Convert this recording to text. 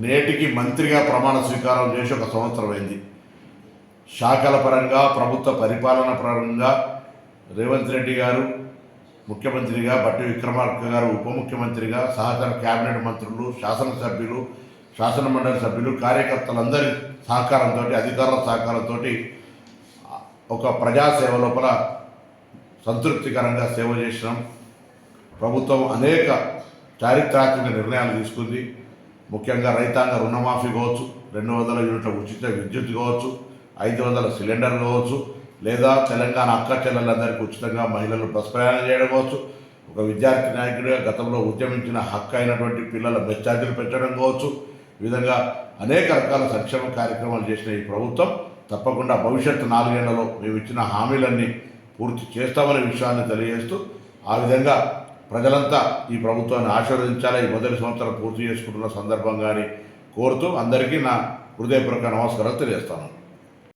నేటికి మంత్రిగా ప్రమాణ స్వీకారం చేసి ఒక సంవత్సరం అయింది. శాఖల పరంగా, ప్రభుత్వ పరిపాలన పరంగా రేవంత్ రెడ్డి గారు ముఖ్యమంత్రిగా, బట్టి విక్రమార్క గారు ఉప ముఖ్యమంత్రిగా, సహచర క్యాబినెట్ మంత్రులు, శాసనసభ్యులు, శాసనమండలి సభ్యులు, కార్యకర్తలందరి సహకారంతో, అధికారుల సహకారంతో ఒక ప్రజాసేవ లోపల సంతృప్తికరంగా సేవ చేసినాం. ప్రభుత్వం అనేక చారిత్రాత్మక నిర్ణయాలు తీసుకుంది. ముఖ్యంగా రైతాంగ రుణమాఫీ కావచ్చు, 200 యూనిట్ల ఉచిత విద్యుత్ కావచ్చు, 500 సిలిండర్ కావచ్చు, లేదా తెలంగాణ అక్క చెల్లెలందరికీ ఉచితంగా మహిళలు బస్ ప్రయాణం చేయడం కావచ్చు, ఒక విద్యార్థి నాయకుడిగా గతంలో ఉద్యమించిన హక్కు అయినటువంటి పిల్లల బస్ ఛార్జీలు పెంచడం కావచ్చు, ఈ విధంగా అనేక రకాల సంక్షేమ కార్యక్రమాలు చేసిన ఈ ప్రభుత్వం తప్పకుండా భవిష్యత్తు 4 ఏళ్లలో మేము ఇచ్చిన హామీలన్నీ పూర్తి చేస్తామనే విషయాన్ని తెలియజేస్తూ, ఆ విధంగా ప్రజలంతా ఈ ప్రభుత్వాన్ని ఆశీర్వదించాలి. ఈ మొదటి సంవత్సరం పూర్తి చేసుకుంటున్న సందర్భంగాని కోరుతూ అందరికీ నా హృదయపూర్వక నమస్కారాలు తెలియజేస్తాను.